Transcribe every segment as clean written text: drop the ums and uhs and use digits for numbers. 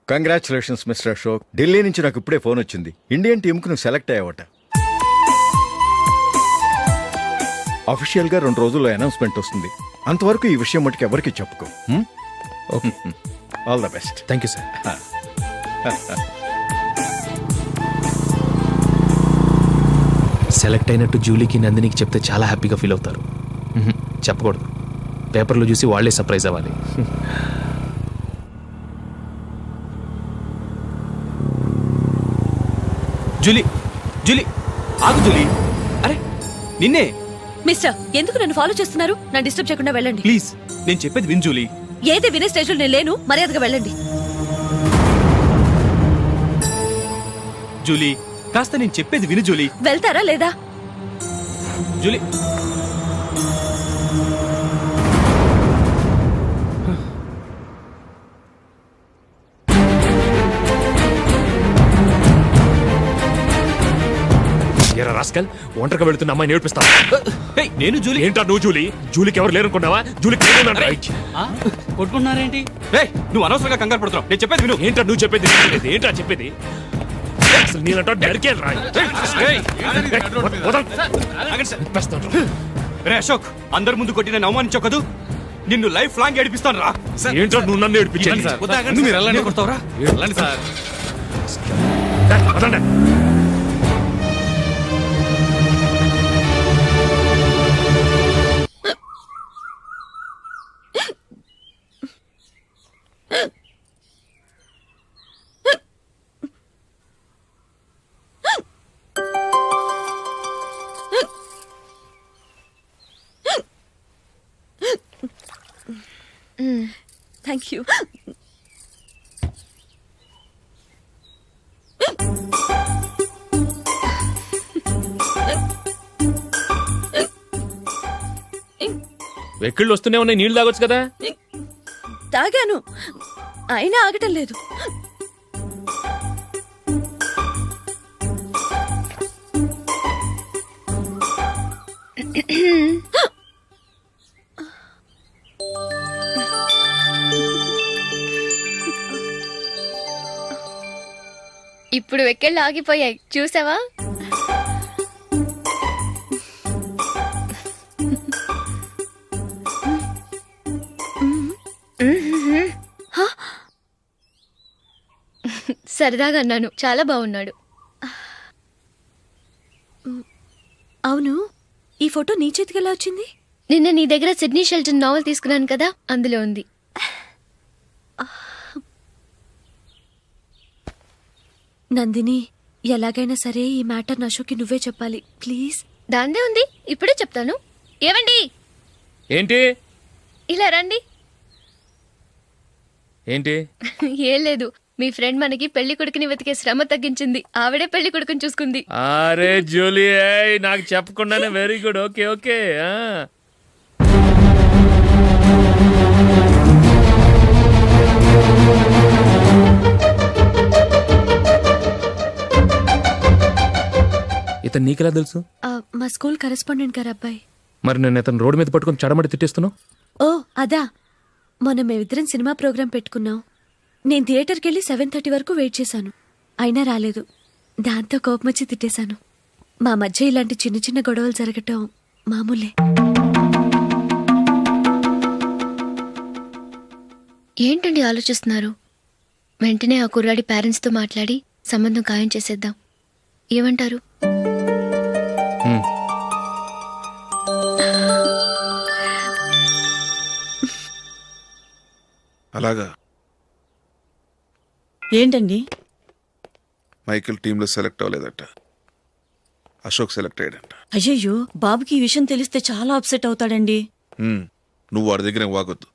Congratulations mister Ashok. Delhi నుంచి నాకు ఇప్పుడే ఫోన్ వచ్చింది. ఇండియన్ టీంకు నువ్వు సెలెక్ట్ అయ్యావట. అఫీషియల్గా 2 రోజుల్లో అనౌన్స్మెంట్ వస్తుంది. అంతవరకు ఈ విషయం మటుకు ఎవరికి చెప్పుకో. All the best. Thank you sir. Select అయినట్టు జూలీకి నందినికి చెప్తే చాలా హ్యాపీగా ఫీల్ అవుతారు. చెప్పకూడదు, పేపర్లో చూసి వాళ్ళే సర్ప్రైజ్ అవ్వాలి. జూలీ, జూలీ, ఆగు జూలీ. అరే నిన్నే. మిస్టర్, ఎందుకు నన్ను ఫాలో చేస్తున్నారు? నన్ను డిస్టర్బ్ చేయకుండా వెళ్ళండి ప్లీజ్, నేను చెప్పేది విను జూలీ. ఏది వినే స్టేజ్లో నేను లేను. మర్యాదగా వెళ్ళండి. జూలీ, కాస్త నేను చెప్పేది విను జూలీ. వెళ్తారా లేదా? జూలీ, ఎరా రాస్కల్, ఒంటరిగా వెళుతున్న అమ్మాయిని ఏడిపిస్తా. నేను జూలీ. ఏంటా నువ్వు జూలీ? జూలీకి ఎవరు లేరనుకున్నావా? జూలీకి కొట్టుకుంటున్నారేంటి? నువ్వు అనవసరంగా కంగారు పడుతున్నావు. నేను చెప్పేది విను. ఏంటా నువ్వు చెప్పేది? ఏంటా చెప్పేది? అసలు నేనంటా డరికే రా. రే అశోక్, అందరి ముందు కొట్టి నేను అవమానించావు కదూ. నిన్ను లైఫ్ లాంగ్ ఏడిపిస్తాను రా. ఏంటో నువ్వు నన్ను ఏడిపించాలి. మీరు వెళ్ళండి, కొడతావురా. వెళ్ళండి సార్. Thank you. వెక్కిళ్ళు వస్తూనే ఉన్నాయి, నీళ్లు తాగొచ్చు కదా. తాగాను, అయినా ఆగటం లేదు. ఇప్పుడు వెక్కెళ్ళు ఆగిపోయాయి, చూసావా? సరదాగా అన్నాను, చాలా బాగున్నాడు. అవును, ఈ ఫోటో నీ చేతికి ఎలా వచ్చింది? నిన్న నీ దగ్గర సిడ్నీ షెల్టన్ నావెల్ తీసుకున్నాను కదా, అందులో ఉంది. నందిని, ఎలాగైనా సరే ఈ మ్యాటర్ అశోక్కి నువ్వే చెప్పాలి ప్లీజ్. దాందే ఉంది, ఇప్పుడే చెప్తాను. ఏవండి, ఏంటి ఇలా రండి. ఏంటి? ఏం లేదు, మీ ఫ్రెండ్ మనకి పెళ్లి కొడుకుని వెతికే శ్రమ తగ్గించింది. ఆవిడే పెళ్లి కొడుకుని చూసుకుంది. అరే జూలీ, నాకు చెప్పకుండానే వెరీ గుడ్. Okay okay. ఇతను నీకెలా తెలుసు? మా స్కూల్ కరెస్పాండెంట్ గారు అబ్బాయి. మరి నేను ఇతను రోడ్డు మీద పట్టుకొని చడమడి తిట్టేస్తున్నావు. ఓ అదా, మొన్న మేమిద్దరం సినిమా ప్రోగ్రాం పెట్టుకున్నాం. నేను థియేటర్కి వెళ్ళి 7:30 వరకు వెయిట్ చేశాను, అయినా రాలేదు. దాంతో కోపం వచ్చి తిట్టేశాను. మా మధ్య ఇలాంటి చిన్న చిన్న గొడవలు జరగటం మామూలే. ఏంటండి ఆలోచిస్తున్నారు? వెంటనే ఆ కుర్రాడి పేరెంట్స్తో మాట్లాడి సంబంధం ఖాయం చేసేద్దాం. ఏమంటారు? అలాగా. ఏంటండి? మైకిల్ టీంలో సెలెక్ట్ అవ్వలేదట, అశోక్ సెలెక్ట్ అయ్యాడంట. అయ్యయ్యో, బాబుకి ఈ విషయం తెలిస్తే చాలా అప్సెట్ అవుతాడండి. నువ్వు వాడి దగ్గర వాగొద్దు.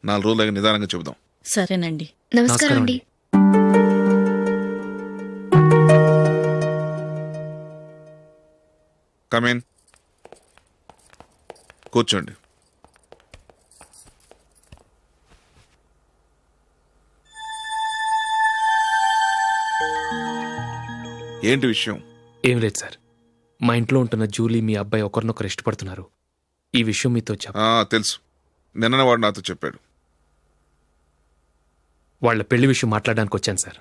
4 రోజులగా నిదానంగా చెబుదాం. సరేనండి. నమస్కారం అండి. కమేన్, కూర్చోండి. ఏంటి విషయం? ఏం లేదు సార్, మా ఇంట్లో ఉంటున్న జూలీ మీ అబ్బాయి ఒకరినొకరు ఇష్టపడుతున్నారు. ఈ విషయం మీతో తెలుసు, నిన్న వాడు నాతో చెప్పాడు. వాళ్ళ పెళ్లి విషయం మాట్లాడడానికి వచ్చాను సార్.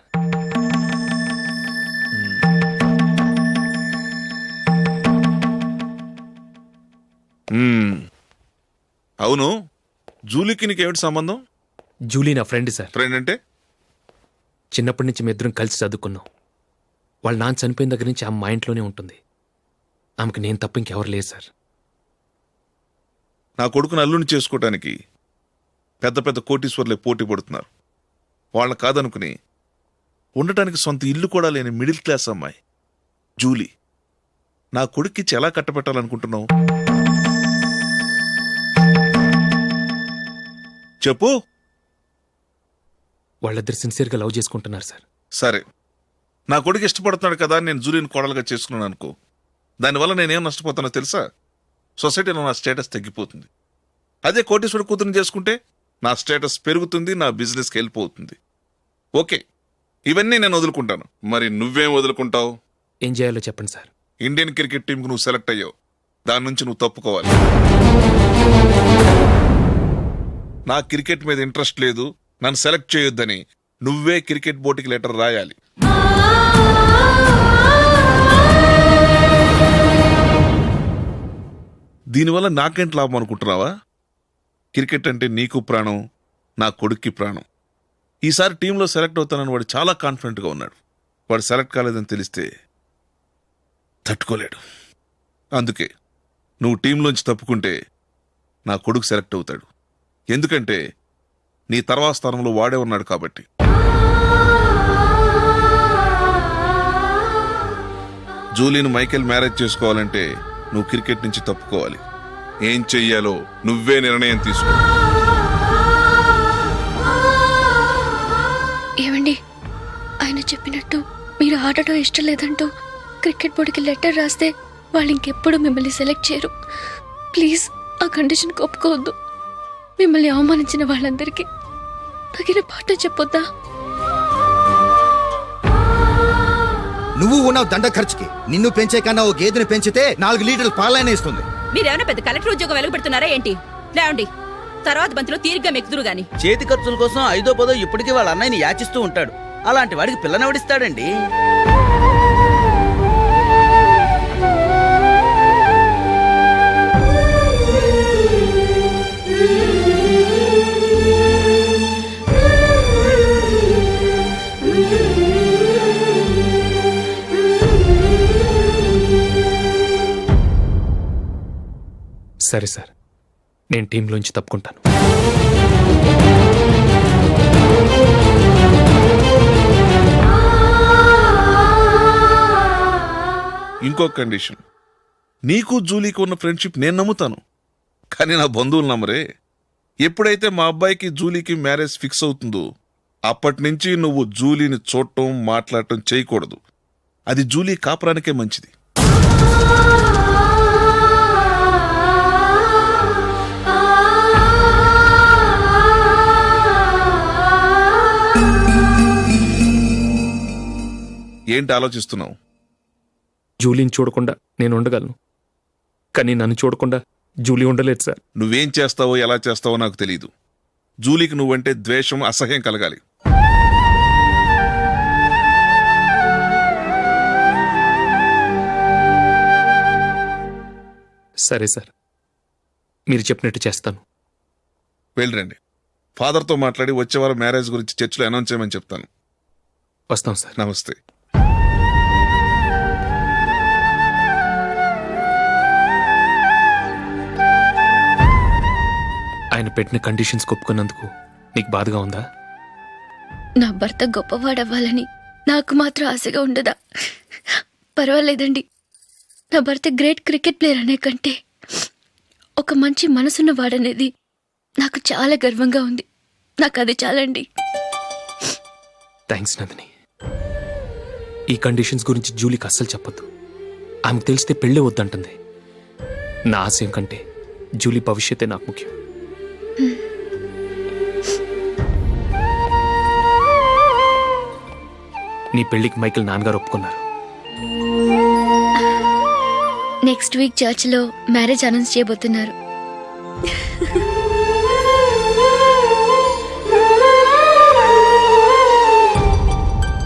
అవును, జూలీకి నీకేమిటి సంబంధం? జూలీ నా ఫ్రెండ్ సార్. ఫ్రెండ్ అంటే? చిన్నప్పటి నుంచి మేమిద్దరం కలిసి చదువుకున్నాం. వాళ్ళ నాన్న చనిపోయిన దగ్గర నుంచి ఆమె మా ఇంట్లోనే ఉంటుంది. ఆమెకు నేను తప్ప ఇంకెవరు లేదు సార్. నా కొడుకుని అల్లుని చేసుకోవటానికి పెద్ద పెద్ద కోటీశ్వర్లే పోటీ పడుతున్నారు. వాళ్ళని కాదనుకుని ఉండటానికి సొంత ఇల్లు కూడా లేని మిడిల్ క్లాస్ అమ్మాయి జూలీ నా కొడుక్కిచ్చి ఎలా కట్టబెట్టాలనుకుంటున్నావు? చెప్పు. వాళ్ళిద్దరు సిన్సియర్గా లవ్ చేసుకుంటున్నారు సార్. సరే, నా కొడుకు ఇష్టపడుతున్నాడు కదా అని నేను జూలీని కోడలుగా చేసుకున్నాను అనుకో. దానివల్ల నేనేం నష్టపోతానో తెలుసా? సొసైటీలో నా స్టేటస్ తగ్గిపోతుంది. అదే కోటీశ్వరుడు కూతురుని చేసుకుంటే నా స్టేటస్ పెరుగుతుంది, నా బిజినెస్కి హెల్ప్ అవుతుంది. ఓకే, ఇవన్నీ నేను వదులుకుంటాను. మరి నువ్వేం వదులుకుంటావు? ఏం చేయాలో చెప్పండి సార్. ఇండియన్ క్రికెట్ టీంకి నువ్వు సెలెక్ట్ అయ్యావు, దాని నుంచి నువ్వు తప్పుకోవాలి. నా క్రికెట్ మీద ఇంట్రెస్ట్ లేదు, నన్ను సెలెక్ట్ చేయొద్దని నువ్వే క్రికెట్ బోర్డుకి లెటర్ రాయాలి. దీనివల్ల నాకేంటి లాభం అనుకుంటున్నావా? క్రికెట్ అంటే నీకు ప్రాణం, నా కొడుక్కి ప్రాణం. ఈసారి టీంలో సెలెక్ట్ అవుతానని వాడు చాలా కాన్ఫిడెంట్గా ఉన్నాడు. వాడు సెలెక్ట్ కాలేదని తెలిస్తే తట్టుకోలేడు. అందుకే నువ్వు టీంలోంచి తప్పుకుంటే నా కొడుకు సెలెక్ట్ అవుతాడు. ఎందుకంటే నీ తర్వాత స్థానంలో వాడే ఉన్నాడు కాబట్టి. జూలీని మైకేల్ మ్యారేజ్ చేసుకోవాలంటే నువ్వు క్రికెట్ నుంచి తప్పుకోవాలి. ఏం చెయ్యాలో నువ్వే నిర్ణయం తీసుకో. ఏమండి, ఆయన చెప్పినట్టు మీరు ఆడటం ఇష్టం లేదంటూ క్రికెట్ బోర్డుకి లెటర్ రాస్తే వాళ్ళు ఇంకెప్పుడు మిమ్మల్ని సెలెక్ట్ చేయరు. ప్లీజ్ ఆ కండిషన్కి ఒప్పుకోవద్దు. మిమ్మల్ని అవమానించిన వాళ్ళందరికీ తగిన పాట చెప్పొద్దా? నువ్వు ఉన్నావు దండ ఖర్చుకి. నిన్ను పెంచే కన్నా ఓ గేదెని పెంచితే 4 లీటర్లు పాలైన ఇస్తుంది. మీరేమైనా పెద్ద కలెక్టర్ ఉద్యోగం వెలుగుపెడుతున్నారా ఏంటి? లేవండి, తర్వాత బంతిలో తీరిగ్గా మెక్కుదురు గాని. చేతి ఖర్చుల కోసం 5ో 10ో ఇప్పటికీ వాళ్ళ అన్నయ్యని యాచిస్తూ ఉంటాడు. అలాంటి వాడికి పిల్లనవడిస్తాడండి. సరే సార్, నేను టీంలోంచి తప్పుకుంటాను. ఇంకో కండిషన్, నీకు జూలీకి ఉన్న ఫ్రెండ్షిప్ నేను నమ్ముతాను, కానీ నా బంధువులు నమ్మరే. ఎప్పుడైతే మా అబ్బాయికి జూలీకి మ్యారేజ్ ఫిక్స్ అవుతుందో అప్పటి నుంచి నువ్వు జూలీని చూడటం మాట్లాడటం చేయకూడదు. అది జూలీ కాపురానికే మంచిది. ఏంటి ఆలోచిస్తున్నావు? జూలీని చూడకుండా నేను ఉండగలను, కానీ నన్ను చూడకుండా జూలీ ఉండలేదు సార్. నువ్వేం చేస్తావో ఎలా చేస్తావో నాకు తెలీదు. జూలీకి నువ్వంటే ద్వేషం, అసహ్యం కలగాలి. సరే సార్, మీరు చెప్పినట్టు చేస్తాను. వెళ్ళరండి, ఫాదర్తో మాట్లాడి వచ్చే వారం మ్యారేజ్ గురించి చర్చిలో అనౌన్స్ చేయమని చెప్తాను. వస్తాం సార్. నమస్తే. ఆయన పెట్టిన కండిషన్స్ ఒప్పుకున్నందుకు నీకు బాధగా ఉందా? నా భర్త గొప్పవాడవ్వాలని నాకు మాత్రం ఆశగా ఉండదా? పర్వాలేదండి. నా భర్త గ్రేట్ క్రికెట్ ప్లేయర్ అనే కంటే ఒక మంచి మనసున్న వాడనేది నాకు చాలా గర్వంగా ఉంది. నాకు అది చాలండి. థ్యాంక్స్ నందిని. ఈ కండిషన్స్ గురించి జూలీకి అస్సలు చెప్పొద్దు. ఆమెకు తెలిస్తే పెళ్ళే వద్దంటుంది. నా ఆశయం కంటే జూలీ భవిష్యత్తే నాకు ముఖ్యం. నీ పెళ్లికి మైకేల్ నాన్నగారు ఒప్పుకున్నారు. నెక్స్ట్ వీక్ చర్చిలో మ్యారేజ్ అనౌన్స్ చేయబోతున్నారు.